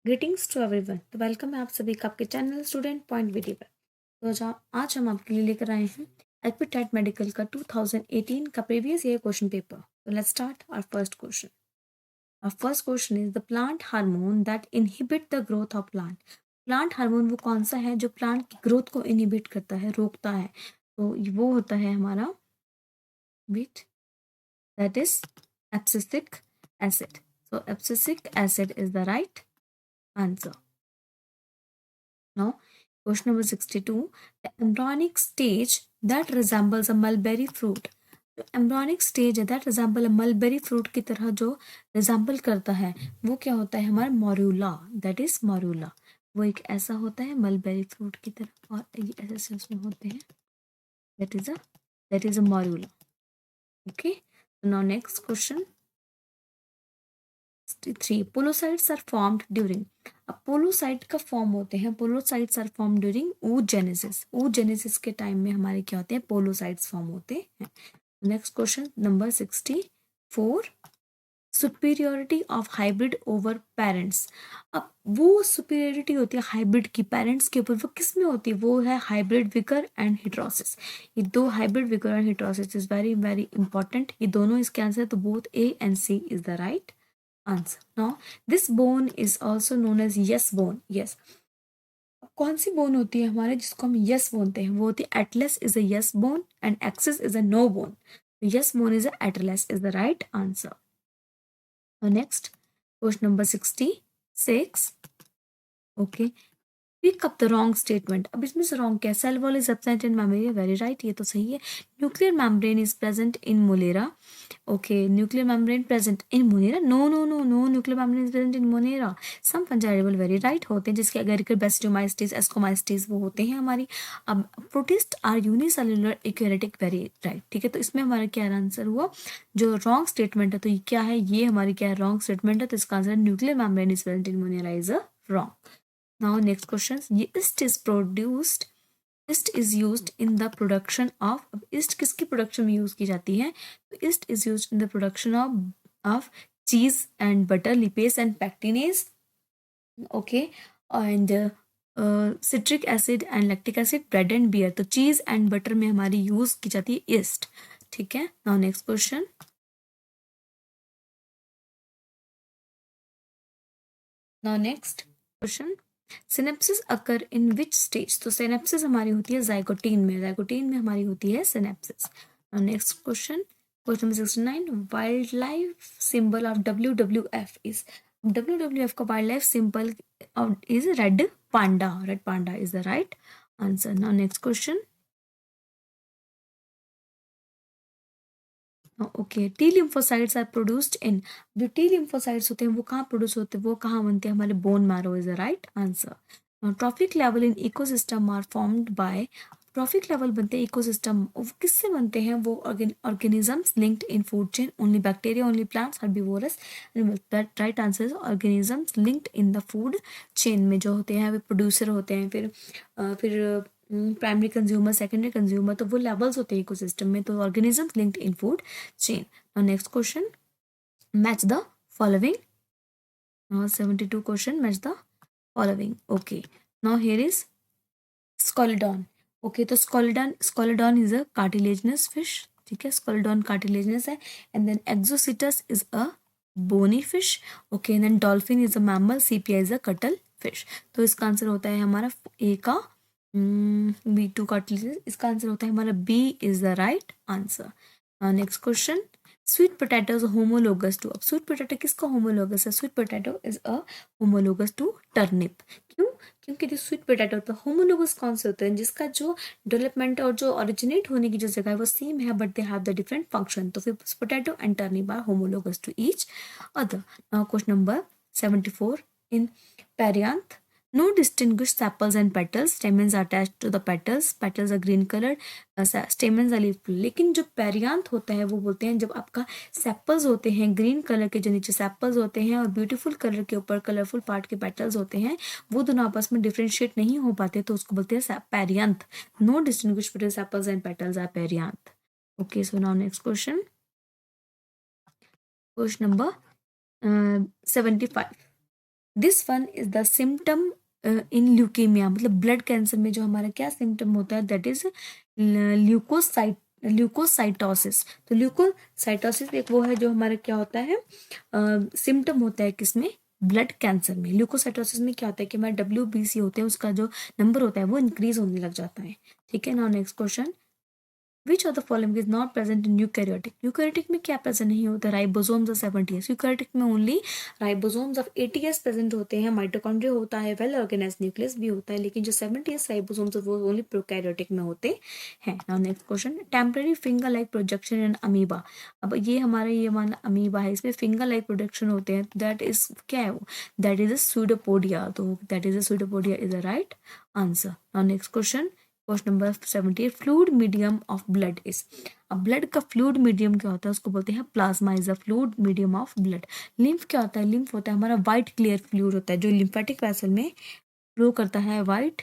Greetings to everyone. तो welcome है आप सभी का आपके चैनल स्टूडेंट पॉइंट वीडियो पर। तो आज हम आपके लिए लेकर आए हैं एपिटेट मेडिकल का 2018 का प्रीवियस ईयर क्वेश्चन पेपर। तो let's start our first question. Our first question is the plant hormone that inhibit the growth of plant. Plant hormone वो कौन सा है जो प्लांट की ग्रोथ को इनहिबिट करता है, रोकता है? तो वो होता है हमारा विट, that is abscisic acid. So abscisic acid is the right answer. Now, question number 62. The embryonic stage that resembles a mulberry fruit. जो embryonic stage है that resemble a mulberry fruit की तरह जो resemble करता है वो क्या होता है? हमारा morula, that is morula। वो एक ऐसा होता है mulberry fruit की तरह और ये ऐसे से उसमें होते हैं, that is a morula। Okay, so now next question 63. Polocytes are formed during. अब पोलोसाइट का फॉर्म होते हैं, polocytes are form during oogenesis। oogenesis के टाइम में हमारे क्या होते हैं? पोलोसाइट्स फॉर्म होते हैं। Next question number 64। Superiority of hybrid over parents. अब वो सुपीरियोरिटी होती है हाइब्रिड की पेरेंट्स के ऊपर, वो किस में होती है? वो है हाइब्रिड विकर एंड हिट्रोसिस। ये दो hybrid vigour and heterosis is very very important. ये दोनों इसके आंसर, तो both A and C is the right answer. Now this bone is also known as yes bone. Yes, कौन सी bone होती है हमारे जिसको हम यस बोलते हैं? वो होती है atlas is a yes bone and axis is a no bone. Yes bone is a atlas is the right answer. Next question number 66। Okay, pick up the wrong statement. अब इसमें से रॉन्ग क्या है? Cell wall is absent in मैमोरिया, very right, ये तो सही है। Nuclear membrane is present in Monera. Okay, nuclear membrane present in Monera, no no no no, nuclear membrane is present in Monera. Some फंजाइबल, very right, होते हैं जिसके एगरिकल बेस्टोमाइस्टिस Ascomycetes वो होते हैं हमारी। अब protists are unicellular eukaryotic, very right, ठीक है। तो इसमें हमारा क्या आंसर हुआ? जो रॉन्ग स्टेटमेंट है, तो ये क्या है? ये हमारी क्या है? रॉन्ग स्टेटमेंट है, तो इसका answer nuclear membrane is present in Monera is a wrong. Now next question, ये yeast is produced, yeast is used in the production of. अब ईस्ट किसकी प्रोडक्शन में यूज की जाती है? तो yeast is used in the production of cheese and butter, lipase and pectinase. Okay, and citric acid and lactic acid, bread and beer. तो cheese and butter में हमारी यूज की जाती है ईस्ट, ठीक है। Now next question, now next question, synapses occur in which stage. तो synapses हमारी होती है जाइगोटीन में, जाइगोटीन में हमारी होती है synapsis. Next question, question number 69। Wildlife symbol of WWF is. WWF का wildlife symbol is red panda, red panda is the right answer. Now next question, okay, T lymphocytes are produced in. जो T lymphocytes होते हैं वो कहाँ produce होते हैं? वो कहाँ बनते हैं? हमारे bone marrow is the right answer. Trophic level in ecosystem are formed by. Trophic level बनते हैं इकोसिस्टम, किससे बनते हैं? वो organisms linked in food chain, only bacteria, only plants, herbivorous. Right answer is organisms linked in the food chain में जो होते हैं वे प्रोड्यूसर होते हैं, फिर प्राइमरी कंज्यूमर, सेकेंडरी कंज्यूमर, तो वो लेवल्स होते हैं इकोसिस्टम में। तो organisms linked in food chain. Now next question, match the following. Now 72 question, match the following. Okay, now here is Scalodon. Okay, तो Scalodon is a cartilaginous fish, ठीक है। Scalodon cartilaginous है, and then Exocetus is a bony fish. Okay, and then dolphin is a mammal, sepia is a cuttle fish. तो इसका answer होता है हमारा ए का B2 cartilaginous, इसका आंसर होता है हमारा B is the right answer. Next question, sweet potato is homologous to. अब स्वीट पोटैटो किसका होमोलोगस है? Sweet potato is a homologous to turnip. क्यों? क्योंकि जो स्वीट पोटैटो होता है, होमोलोगस कौन से होते हैं? जिसका जो डेवलपमेंट और जो ओरिजिनेट होने की जो जगह है वो सेम है, but they have the different function. तो फिर potato and turnip are homologous to each other. Now question number 74। In perianth, no distinguished sepals and petals, stamens are attached to the petals, petals are green colored, stamens are leafy। लेकिन जो perianth होता है वो बोलते हैं जब आपका sepals होते हैं ग्रीन कलर के, जो नीचे सेपल्स होते हैं और ब्यूटीफुल कलर के ऊपर कलरफुल पार्ट के पेटल्स होते हैं, वो दोनों आपस में डिफ्रेंशिएट नहीं हो पाते, तो उसको बोलते हैं perianth. No distinguish between sepals and petals are perianth. Okay, so now next question, question number 75। This one is the symptom in leukaemia, मतलब ब्लड कैंसर में जो हमारा क्या सिम्टम होता है, दैट इज ल्यूकोसाइटोसिस। तो ल्यूकोसाइटोसिस एक वो है जो हमारा क्या होता है, सिम्टम होता है किसमें, ब्लड कैंसर में। ल्यूकोसाइटोसिस में क्या होता है कि हमारे WBC होते हैं, उसका जो नंबर होता है वो इंक्रीज होने लग जाता है। ठीक है। Now next question, which of the following is not present in eukaryotic. Eukaryotic में क्या प्रेजेंट नहीं होता, राइबोसोम्स और 70s। यूकैरियोटिक में only ribosomes of 80s present होते हैं, माइटोकॉन्ड्रिया होता है, वेल ऑर्गेनाइज न्यूक्लियस भी होता है, लेकिन जो 70s राइबोसोम्स वो ओनली प्रोकैरियोटिक में होते हैं। Now next question, temporary finger like projection in amoeba. अब ये हमारा ये मान अमीबा है, इसमें फिंगर लाइक प्रोजेक्शन होते हैं, दैट इज क्या है वो, दैट इज अ सूडोपोडिया। तो that is a pseudopodia is the right answer. Now next question, question number 78, fluid medium of blood is. अब ब्लड का फ्लूइड मीडियम क्या होता है, उसको बोलते हैं plasma is a fluid medium of blood. Lymph क्या होता है, लिम्फ होता है हमारा वाइट क्लियर फ्लूइड होता है जो लिम्फेटिक वेसल में फ्लो करता है, white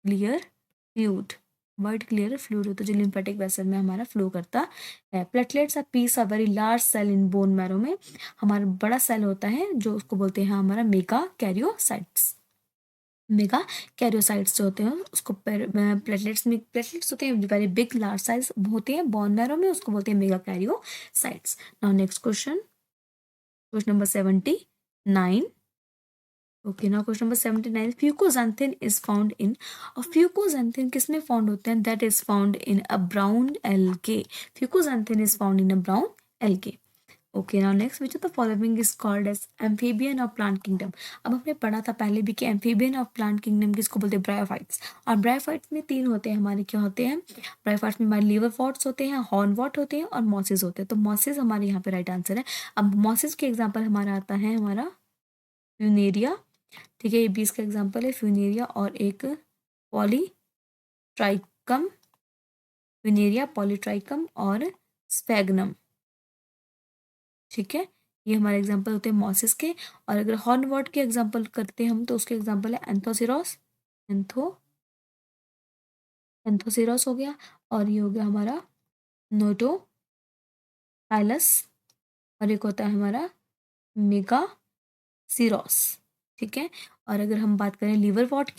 clear fluid, white clear fluid होता है जो लिम्फेटिक वेसल में हमारा फ्लो करता है। Platelets are piece a very large cell in bone marrow में, हमारा बड़ा सेल होता है जो उसको बोलते हैं हमारा मेगा कैरियोसाइट्स। मेगा कैरियोसाइट्स जो होते हैं उसको प्लेटलेट्स में, प्लेटलेट्स होते हैं वेरी बिग लार्ज साइज होते हैं बोन मैरो में, उसको बोलते हैं megakaryocytes. Now next question, question number 79। Okay, now question number 79, fucoxanthin is found in. और फ्यूकोजैंथिन किस में फाउंड होते हैं, that is found in a brown algae. Fucoxanthin is found in a brown algae. Okay, now next, which of the following is called as amphibian of plant kingdom. अब हमने पढ़ा था पहले भी कि एम्फीबियन ऑफ प्लांट किंगडम किसको बोलते हैं, ब्रायोफाइट्स। और ब्रायोफाइट्स में तीन होते हैं हमारे, क्या होते हैं, ब्रायोफाइट्स में हमारे लीवर वॉट्स होते हैं, हॉर्न वॉट होते हैं और मॉसिस होते हैं। तो मॉसिस हमारे यहाँ पे राइट आंसर है। अब मॉसिस के एग्जाम्पल हमारा आता है हमारा फ्यूनेरिया। ठीक है, ये 20 का एग्जाम्पल है फ्यूनेरिया और एक पॉलीट्राइकम, फ्यूनेरिया पॉलीट्राइकम और स्फेगनम। ठीक है, ये हमारे एग्जाम्पल होते हैं मॉसिस के। और अगर हॉर्नवॉट के एग्जाम्पल करते हैं हम तो उसके एग्जाम्पल है एंथोसिरोस, एंथोसिरोस हो गया, और ये हो गया हमारा नोटोथाइलस, और एक होता है हमारा मेगा सिरोस। ठीक है, और अगर हम बात करें लीवर वॉट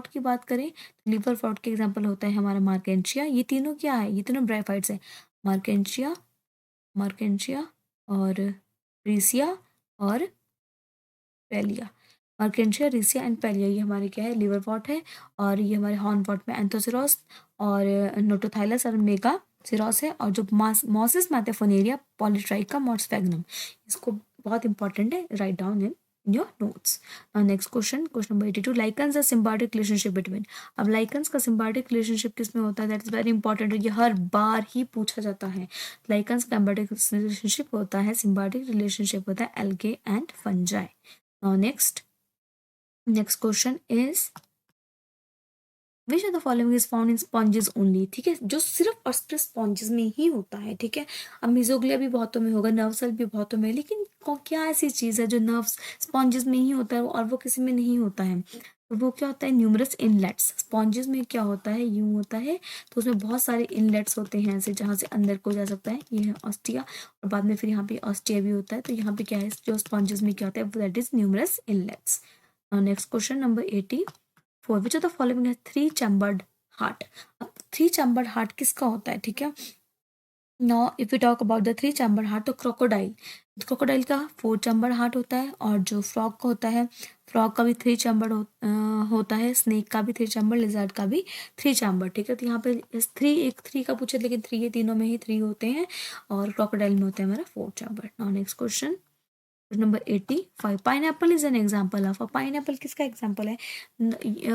की बात करें तो लीवर वॉट के एग्जाम्पल होता है हमारा मार्केंशिया। ये तीनों क्या है, ये तीनों ब्रायोफाइट्स है, मार्केंशिया, मार्केंशिया और रीसिया और पेलिया। मार्केंशिया, रीसिया एंड पेलिया ये हमारे क्या है, लिवर वॉट है। और ये हमारे हॉर्न वॉट में एंथोसिरोस और नोटोथाइलस और मेगा सिरोस है। और जो मॉसिस में आते हैं फोनेरिया, पॉलीट्राइकम और स्फेगनम। इसको बहुत इंपॉर्टेंट है, write down in your notes. Next question, question number 82, lichens a symbiotic relationship between. अब लाइकन्स का सिम्बायोटिक रिलेशनशिप किस में होता है, दैट इज वेरी इंपॉर्टेंट, ये हर बार ही पूछा जाता है। लाइकन्स का सिम्बायोटिक रिलेशनशिप होता है, सिम्बायोटिक रिलेशनशिप होता है algae and fungi. Next question is, which of the following is found in sponges only. ठीक है, जो सिर्फ और सिर्फ स्पॉन्जेस में ही होता है। ठीक है, अब मिजोग्लिया भी बहुतों में होगा, नर्व सेल भी बहुतों में, लेकिन क्या ऐसी चीज़ है जो नर्व्स स्पॉन्जेस में ही होता है और वो किसी में नहीं होता है, तो वो क्या होता है, न्यूमरस इनलेट्स। स्पॉन्जेस में क्या होता है, यूं होता है, तो उसमें बहुत सारे इनलेट्स होते हैं ऐसे जहाँ से अंदर को जा सकता है, ये है ऑस्टिया, और बाद में फिर यहाँ पे ऑस्टिया भी होता है। तो यहाँ पे क्या है, जो स्पॉन्जेस में क्या होता है, that is numerous inlets. Next question number 84, which of the following है थ्री चैम्बर्ड हार्ट। अब थ्री चैम्बर्ड हार्ट किसका होता है, ठीक है। Now if you talk about the three chamber heart, तो क्रोकोडाइल, क्रोकोडाइल का फोर चैम्बर हार्ट होता है। और जो फ्रॉग का होता है, फ्रॉग का भी थ्री चैम्बर होता है, स्नेक का भी थ्री चैम्बर, लिजर्ड का भी थ्री चैम्बर। ठीक है, तो यहाँ पे थ्री, एक थ्री का पूछे, लेकिन थ्री ये तीनों में ही थ्री होते हैं, और क्रोकोडाइल में होता है हमारा four chamber. Now next question, number 85, pineapple is an example of. Pineapple किसका एग्जाम्पल है,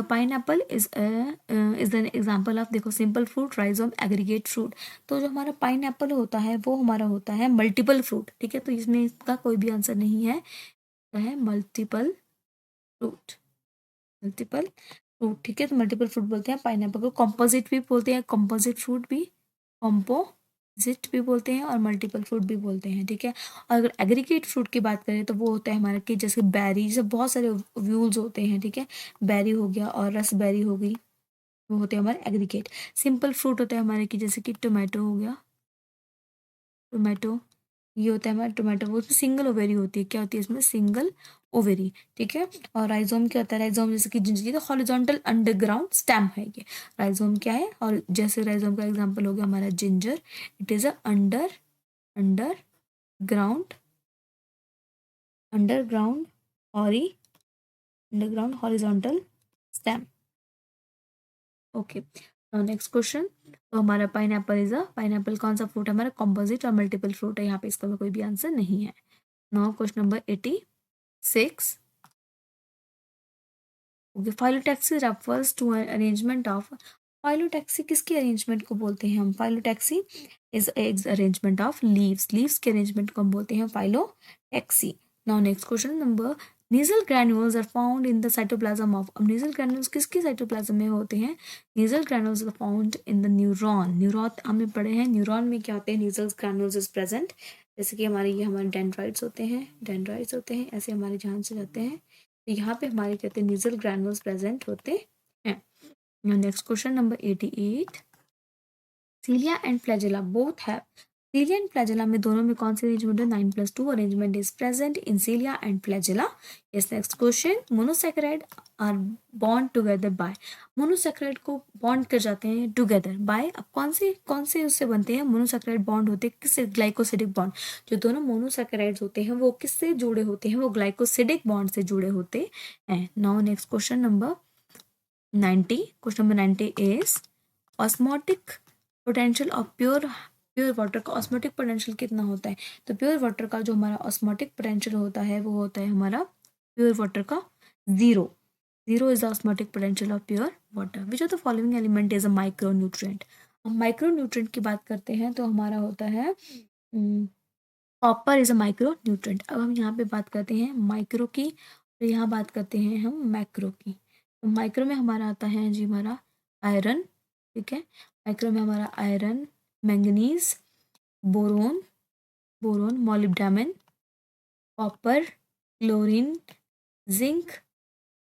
pineapple is an example of, देखो, simple fruit, rhizome, aggregate fruit. तो जो हमारा पाइनएप्पल होता है वो हमारा होता है मल्टीपल फ्रूट। ठीक है, तो इसमें इसका कोई भी आंसर नहीं है, तो है मल्टीपल फ्रूट, मल्टीपल फ्रूट। ठीक है, तो मल्टीपल फ्रूट बोलते हैं पाइनएप्पल को, कॉम्पोजिट भी बोलते हैं, कॉम्पोजिट फ्रूट भी, कॉम्पोजिट भी बोलते हैं, और मल्टीपल फ्रूट भी बोलते हैं। ठीक है, और अगर एग्रीगेट फ्रूट की बात करें तो वो होता है हमारा कि जैसे बेरी, जैसे बहुत सारे व्यूल्स होते हैं। ठीक है, बेरी हो गया और रसबेरी हो गई, वो होते हैं हमारे एग्रीगेट। सिंपल फ्रूट होता है हमारे कि जैसे कि टोमेटो हो गया, टोमेटो, ये होता है हमारा टोमेटो, वो उसमें सिंगल ओवेरी होती है, क्या होती है इसमें, सिंगल ओवेरी, ठीक है। और राइजोम क्या होता है? राइजोम जैसे कि जिंजरी, तो हॉरिजॉन्टल अंडरग्राउंड स्टेम है ये। राइजोम क्या है? और जैसे राइजोम का एग्जांपल हो गया हमारा ginger, it is a underground underground हॉरी underground horizontal stem. Okay, next question. तो हमारा पाइनएप्पल कौन सा फ्रूट है? हमारा कॉम्पोजिट और मल्टीपल फ्रूट है, यहाँ पे इसका कोई भी आंसर नहीं है। Now question number 86। Okay, phyllotaxy refers to arrangement of, phyllotaxy किसके अरेंजमेंट को बोलते हैं हम? Phyllotaxy is arrangement of leaves के अरेंजमेंट को हम बोलते हैं phyllotaxy. Now next question number, Nissl granules are found in the cytoplasm of, अब नेजल ग्रैन्यूल्स किसके साइटोप्लाज्म में होते हैं? Nissl granules are found in the neuron हमने पढ़े हैं न्यूरॉन में क्या होते हैं, नेजल ग्रैन्यूल्स इज प्रेजेंट। जैसे कि ये हमारे डेंड्राइट्स होते हैं, ऐसे हमारे ध्यान से जाते हैं। तो यहाँ पे हमारे कहते हैं नीजल ग्रैनुल्स प्रेजेंट होते हैं। Next question number 88। Cilia and flagella both have, cilia and flagella में दोनों में कौन सी अरेंजमेंट है? 9+2 arrangement is present in cilia and flagella. Yes, next question, monosaccharide are bond together by, monosaccharide को bond कर जाते हैं टुगेदर बाय, अब कौन से उससे बनते हैं? मोनोसैकेराइड बॉन्ड होते हैं किससे? Glycosidic bond. जो दोनों मोनोसैकेराइड्स होते हैं वो किससे जुड़े होते हैं? वो ग्लाइकोसिडिक बॉन्ड से जुड़े होते हैं। Now next question number 90, question number 90 is osmotic potential of pure water का ऑस्मोटिक पोटेंशियल कितना होता है? तो प्योर वाटर का जो हमारा ऑस्मोटिक पोटेंशियल होता है वो होता है हमारा प्योर वाटर का 0 is the osmotic potential of pure water. Which of the following element is a micro nutrient? हम माइक्रो न्यूट्रिएंट की बात करते हैं तो हमारा होता है copper is a micro nutrient. अब हम यहाँ पे बात करते हैं माइक्रो की, और यहाँ बात करते हैं हम मैक्रो की। तो माइक्रो में हमारा आता है जी हमारा आयरन, ठीक है। माइक्रो में हमारा iron, manganese, boron molybdenum, copper, chlorine, zinc,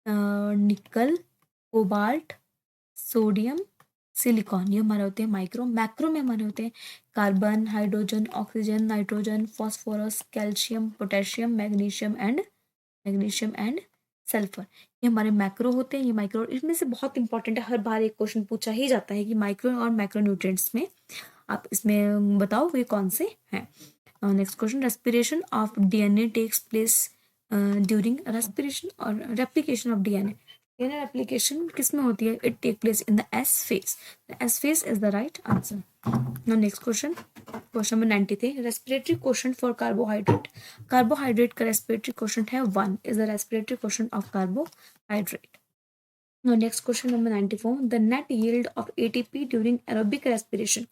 निकल, कोबाल्ट, सोडियम, सिलिकॉन, ये हमारे होते हैं माइक्रो। मैक्रो में हमारे होते हैं carbon, hydrogen, oxygen, nitrogen, phosphorus, calcium, potassium, magnesium and sulphur, ये हमारे मैक्रो होते हैं। ये माइक्रो इसमें से बहुत इंपॉर्टेंट है, हर बार एक क्वेश्चन पूछा ही जाता है कि माइक्रो और मैक्रो न्यूट्रिएंट्स में आप इसमें बताओ वे कौन से हैं। Next question, respiration of DNA takes place during respiration और रेप्लिकेशन ऑफ डीएनए एप्लीकेशन किस में होती है? It take place in the S phase. S phase is the right answer. Now next question number 93, respiratory question for carbohydrate का respiratory question है 1 is the respiratory question of carbohydrate. Now next question number 94, the net yield of ATP during aerobic respiration,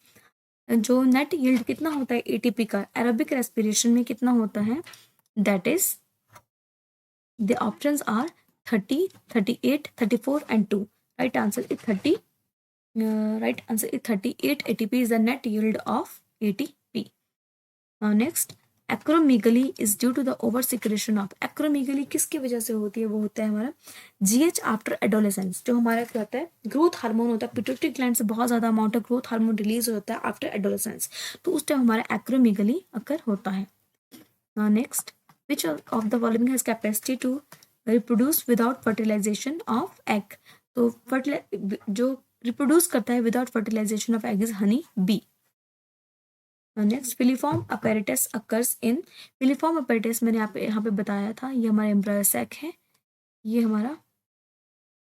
जो net yield कितना होता है ATP का aerobic respiration में कितना होता है? That is the options are 30, 38, 34 and 2. Right answer is 30. Right answer is 38 ATP is the net yield of ATP. Now next, acromegaly is due to the over secretion of, acromegaly किसकी वजह से होती है? वो होता है हमारा GH आफ्टर एडोलेसेंस, जो हमारा क्या होता है ग्रोथ हार्मोन होता है, पिट्यूटरी ग्लैंड से बहुत ज़्यादा amount of growth hormone release होता है आफ्टर एडोलेसेंस, तो उस टाइम हमारा एक्रोमेगली अकर होता है। Next, which of the following has capacity to reproduce without fertilization of egg, तो जो रिप्रोड्यूस करता है without fertilization of egg is honey bee. Next, filiform apparatus occurs in, filiform apparatus मैंने यहाँ पे बताया था, ये हमारा एम्ब्रायो सैक है, ये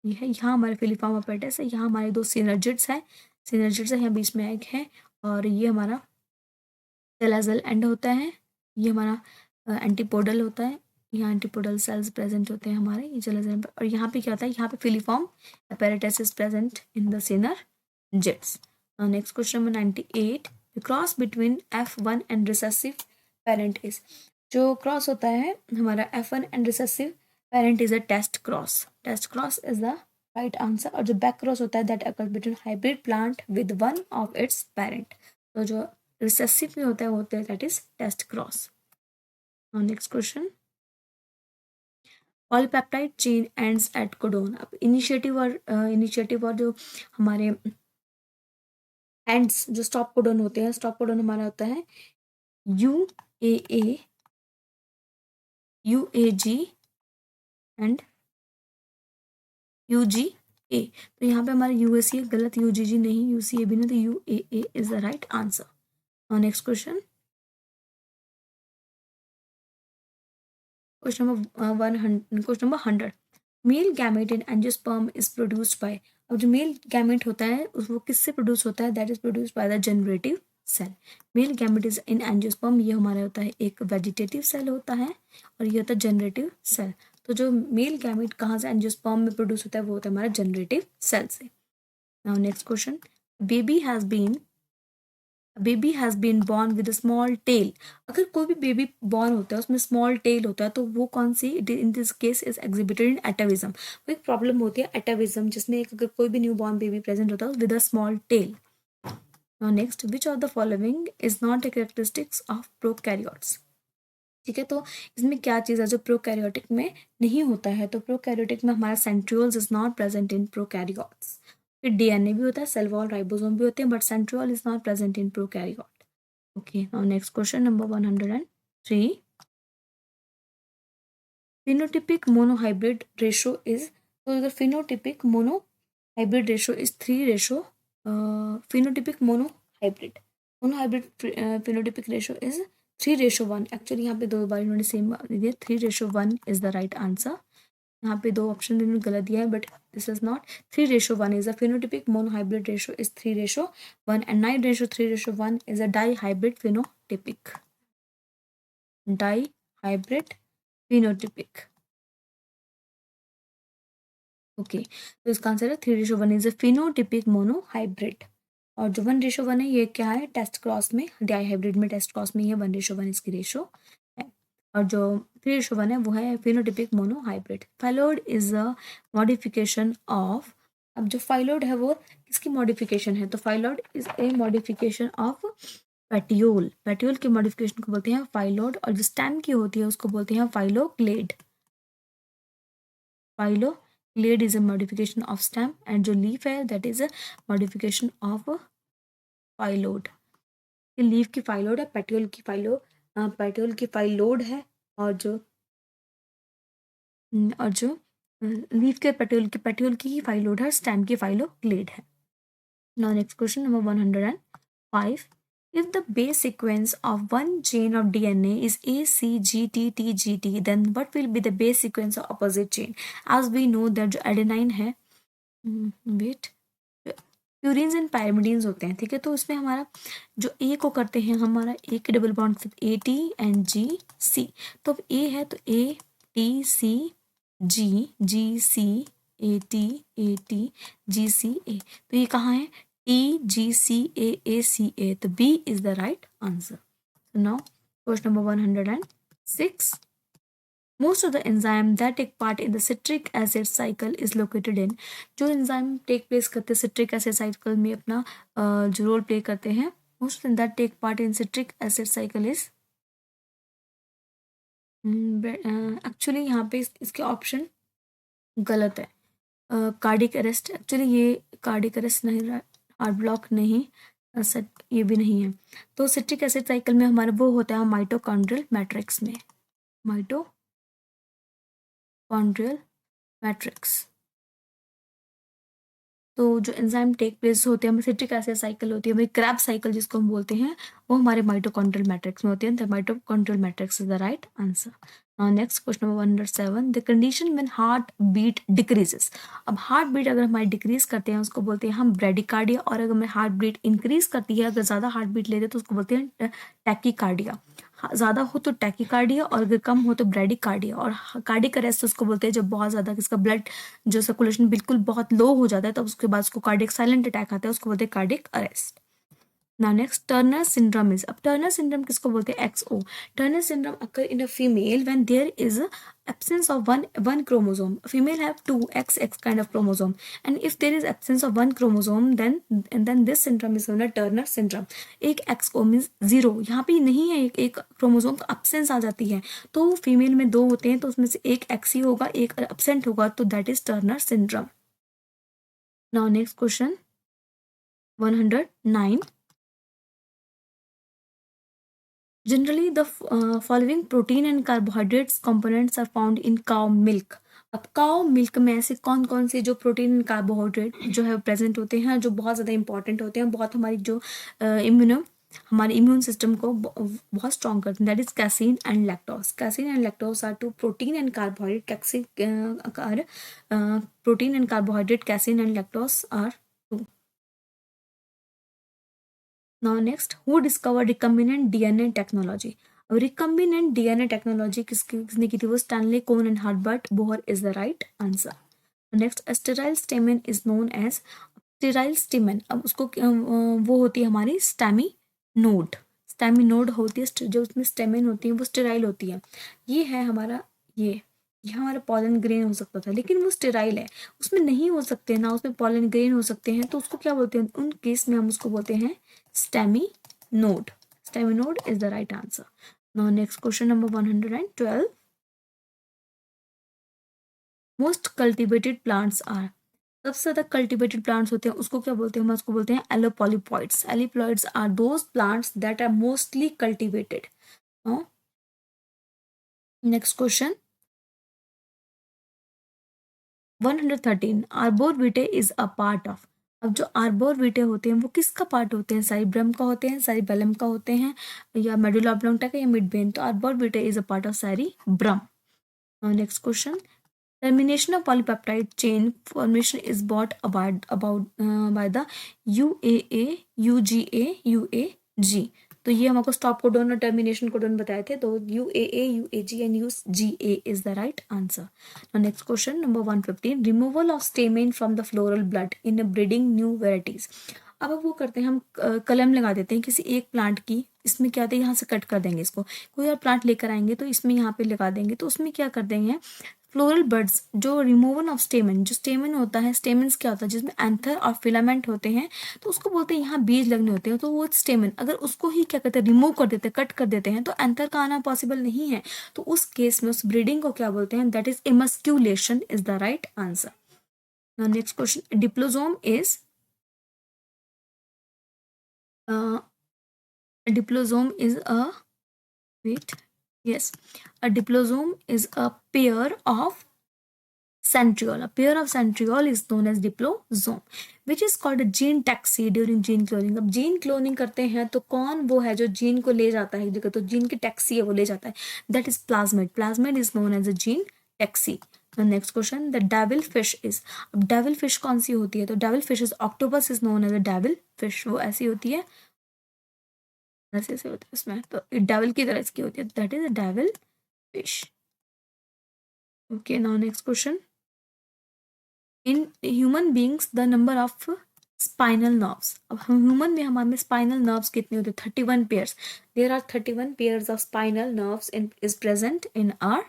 है, यहाँ हमारा फिलीफॉर्म अपैरेटस है, यहाँ हमारे 2 सिनर्जिड्स है, यहाँ बीच में एग है, और ये हमारा टेलाजल एंड होता है, ये हमारा एंटीपोडल होता है, यहाँ एंटीपोडल सेल्स प्रेजेंट होते हैं हमारे, ये टेलाजल, और यहाँ पे क्या होता है? यहाँ पे filiform apparatus is present in the synergids. Now next question number 98, the cross between F1 and recessive parent is, जो क्रॉस होता है हमारा F1 and recessive parent is a test cross is the right answer, और जो back cross होता है that occurs between hybrid plant with one of its parent, तो जो recessive में होता है वो होता है that is test cross. Now next question, polypeptide chain ends at codon, अब इनिशिएटिव और जो हमारे एंड्स जो स्टॉप कोडोन होते हैं, स्टॉप कोडोन हमारा होता है UAG एंड UGA। तो यहाँ पे हमारा UAC गलत, UGG नहीं, UCA भी नहीं, तो UAA is the right answer. और next question, question number 100। Male gamete in angiosperm is produced by. अब जो मेल गैमेट होता है वो किससे प्रोड्यूस होता है? That is produced by the generative cell. Male gamete is in angiosperm, ये हमारा होता है एक वेजिटेटिव सेल होता है, और ये होता है जनरेटिव सेल। तो जो मेल गैमेट कहाँ से एंजियोस्पर्म में प्रोड्यूस होता है वो होता है हमारा जनरेटिव सेल से। Now next question, baby has been born with a small tail. अगर कोई भी बेबी बॉर्न होता है उसमें स्मॉल टेल होता है, तो वो कौन सी? In this case is exhibited in atavism. वो एक प्रॉब्लम होती है एटाविज्म, जिसमें एक अगर कोई भी न्यू बॉर्न बेबी प्रेजेंट होता है with a small tell. Now next, which of the following is not a characteristics of prokaryotes. ठीक है, तो इसमें क्या चीज़ है जो प्रोकैरियोटिक में नहीं होता है? तो प्रोकैरियोटिक में हमारा centrioles is not present in prokaryotes. फिर DNA भी होता है, सेल वॉल, राइबोसोम भी होते हैं, but centriole is not present in prokaryote. Okay, now next question number 103। phenotypic monohybrid ratio is, तो अगर phenotypic monohybrid ratio is 3 ratio, phenotypic monohybrid phenotypic ratio is 3:1। Actually यहाँ पे दो बार इन्होंने सेम दिया, 3:1 इज द राइट आंसर। यहाँ पे दो ऑप्शन इन्होंने गलत दिया है, but this is not 3:1 is a phenotypic monohybrid ratio is 3:1 and 9:3:1 is a dihybrid phenotypic। dihybrid phenotypic। Okay, तो इसका आंसर है 3:1 इज अ फिनोटिपिक मोनोहाइब्रिड। और जो 1:1 है ये क्या है? टेस्ट क्रॉस में, डाईहाइब्रिड में टेस्ट क्रॉस में ये 1:1 इसकी रेशो है। और जो 3:1 है वो है phenotypic monohybrid. Phyllode is a modification of. अब जो फाइलोड है वो किसकी मॉडिफिकेशन है? तो phyllode is a modification of petiole. Petiole की मॉडिफिकेशन को बोलते हैं फाइलोड, और जो स्टेम की होती है उसको बोलते हैं phylloclade. Phylloclade is a modification of stem, and जो लीफ है that is a modification of phyllode. Leaf की फाइलोड है, पेटियोल की फाइलोड है, और जो लीफ के पेटियोल की ही फाइलोड है, स्टेम की फाइलोक्लेड है। Now next question number 105। If the base sequence of one chain of DNA is ACGTTGT, then what will be the base sequence of opposite chain? As we know that जो adenine है, wait, purines and pyrimidines होते हैं, ठीक है, तो उसमें हमारा जो ए को करते हैं हमारा ए के डबल बॉन्ड के साथ AT एंड GC। तो अब ए है तो ATCG GC ATATGCA, तो ये कहाँ है? TGCAACA, तो B is the right answer. So now question number 106. Most of the enzyme that take part in the citric acid cycle is located in। जो enzyme take place करते हैं citric acid cycle में अपना जो role play करते हैं, most of them that take part in citric acid cycle is, actually यहाँ पे इसके ऑप्शन गलत है। कार्डिक अरेस्ट, एक्चुअली ये कार्डिक अरेस्ट नहीं, हार्ट ब्लॉक नहीं, ये भी नहीं है। तो सिट्रिक एसिड साइकिल में हमारा वो होता है माइटोकॉन्ड्रियल मैट्रिक्स में, माइटोकॉन्ड्रियल मैट्रिक्स। तो जो एंजाइम टेक प्लेस होते हैं, सिट्रिक एसिड साइकिल होती है, क्रैब साइकिल जिसको हम बोलते हैं, वो हमारे माइटोकॉन्ड्रियल मैट्रिक्स में होती है। The mitochondrial matrix is the right answer. Next question number 107। The condition when heart beat decreases. अब हार्ट बीट अगर हमारी डिक्रीज करते हैं उसको बोलते हैं हम ब्रेडिकार्डिया, और अगर हमारी हार्ट बीट इंक्रीज करती है, अगर ज़्यादा हार्ट बीट लेते हैं तो उसको बोलते हैं टैकीकार्डिया। ज़्यादा हो तो टैकीकार्डिया, और अगर कम हो तो ब्रेडिकार्डिया। और कार्डिक अरेस्ट उसको बोलते हैं जब बहुत ज़्यादा किसका ब्लड जो सर्कुलेशन बिल्कुल बहुत लो हो जाता है, तब उसके बाद उसको कार्डिक साइलेंट अटैक आता है, उसको बोलते हैं cardiac arrest. Now next, Turner syndrome is, अब Turner syndrome किसको बोलते हैं? XO। Turner syndrome occur in a female when there is a absence of one chromosome. Female have two XX kind of chromosome, and if there is absence of one chromosome, then this syndrome is known as Turner syndrome. एक XO means zero, यहाँ पे नहीं है, एक chromosome का absence आ जाती है, तो फीमेल में दो होते हैं, तो उसमें से एक एक्स ही होगा, एक absent होगा, तो that is Turner syndrome. Now next question 109. Generally, the following protein and carbohydrates components are found in cow milk. अब काउ मिल्क में ऐसे कौन कौन से जो प्रोटीन एंड कार्बोहाइड्रेट जो है प्रेजेंट होते हैं, जो बहुत ज़्यादा इंपॉर्टेंट होते हैं, बहुत हमारी जो हमारे इम्यून सिस्टम को बहुत स्ट्रॉन्ग करते हैं, that is casein and lactose. Casein and lactose are two protein and carbohydrate. Protein and carbohydrate, casein and lactose are two. Now next, who discover recombinant DNA technology. अब recombinant DNA technology किसने की थी? वो Stanley Cohen and Herbert Boyer is the right answer. Next, sterile stamen is known as sterile stamen. अब उसको वो होती है हमारी स्टेमी नोड। स्टेमी नोड होती है, जो उसमें स्टेमन होती है वो स्टेराइल होती है। ये है हमारा ये हमारा पॉलन ग्रेन हो सकता था, लेकिन वो स्टेराइल है, उसमें नहीं हो सकते ना, उसमें पॉलन ग्रेन हो सकते हैं, तो उसको क्या बोलते हैं? उन केस में हम उसको बोलते हैं staminode. Staminode is the right answer. Now next question number 112। Most cultivated plants are. सबसे ज़्यादा कल्टिवेटेड प्लांट्स होते हैं उसको क्या बोलते हैं? हम उसको बोलते हैं allopolyploids. Allopolyploids are those plants that are mostly cultivated. Next question 113। Arbor vitae is a part of. अब जो आर्बोरविटे होते हैं वो किसका पार्ट होते हैं? साइब्रम का होते हैं, साइबेलम का होते हैं, या मेडुला ऑब्लोंगेटा का, या मिडबेन? तो arbor vitae is a part of cerebrum. Next question, termination of polypeptide chain formation is brought about by the UAA, UGA, UAG। तो ये हम आपको स्टॉप कोडोन और टर्मिनेशन कोडोन बताए थे, तो UAA, UAG and UGA is the right answer. Next question number 115। Removal of stamen from the floral blood in breeding new varieties. अब वो करते हैं, हम कलम लगा देते हैं किसी एक प्लांट की, इसमें क्या होता है, यहाँ से कट कर देंगे इसको, कोई और प्लांट लेकर आएंगे तो इसमें यहाँ पे लगा देंगे, तो उसमें क्या कर देंगे, फ्लोरल बर्ड्स, जो रिमूवल ऑफ स्टेमन, जो स्टेमन होता है, स्टेमन्स क्या होता है जिसमें एंथर और फिलामेंट होते हैं, तो उसको बोलते हैं यहाँ बीज लगने होते हैं, तो वो स्टेमन अगर उसको ही क्या करते हैं, रिमूव कर देते हैं, कट कर देते हैं, तो एंथर का आना पॉसिबल नहीं है, तो उस केस में उस ब्रीडिंग को क्या बोलते हैं? That is emasculation is the right answer. Now next question, diplosome is diplosome is a wait yes, a diplosome is a pair of centriole. A pair of centriole is known as diplosome, which is called a gene taxi during gene cloning। अब gene cloning करते हैं तो कौन वो है जो gene को ले जाता है जगह, तो जीन की टैक्सी है वो ले जाता है, that is plasmid. Plasmid is known as a gene taxi. Next question, the devil fish is. अब डेविल फिश कौन सी होती है? तो devil fish is octopus is known as a devil fish. वो ऐसी होती है, ऐसे ऐसे होती है उसमें, तो डेविल की तरह इसकी होती है, that is a devil fish। Okay, now next question. In human beings, the number of spinal nerves। अब हम ह्यूमन में हमारे में स्पाइनल नर्व्स कितने होते हैं? 31 pairs. There are 31 pairs of spinal nerves in is present in our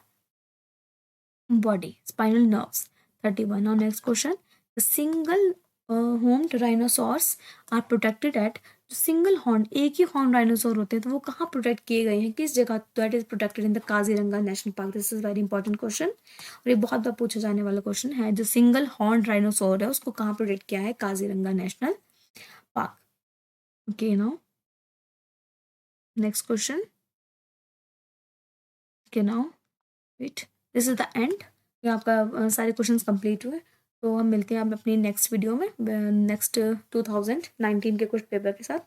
body। spinal nerves 31। Now next question, the single homed rhinoceros are protected at। जो single horn, एक ही हॉर्न राइनोसोर होते हैं, तो वो कहाँ प्रोटेक्ट किए गए हैं, किस जगह? That is protected in the Kaziranga national park. This is very important question, और ये बहुत बार पूछा जाने वाला क्वेश्चन है। जो सिंगल हॉर्न राइनोसोर है उसको कहाँ प्रोटेक्ट किया है? Kaziranga national park. Okay, now next question. Okay, now wait, this is the end. ये आपका सारे क्वेश्चंस कंप्लीट हुए, तो हम मिलते हैं अब अपनी नेक्स्ट वीडियो में, नेक्स्ट 2019 के कुछ पेपर के साथ।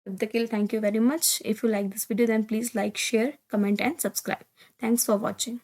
तब तक के लिए thank you very much. If you like this video then please like, share, comment and subscribe. Thanks for watching.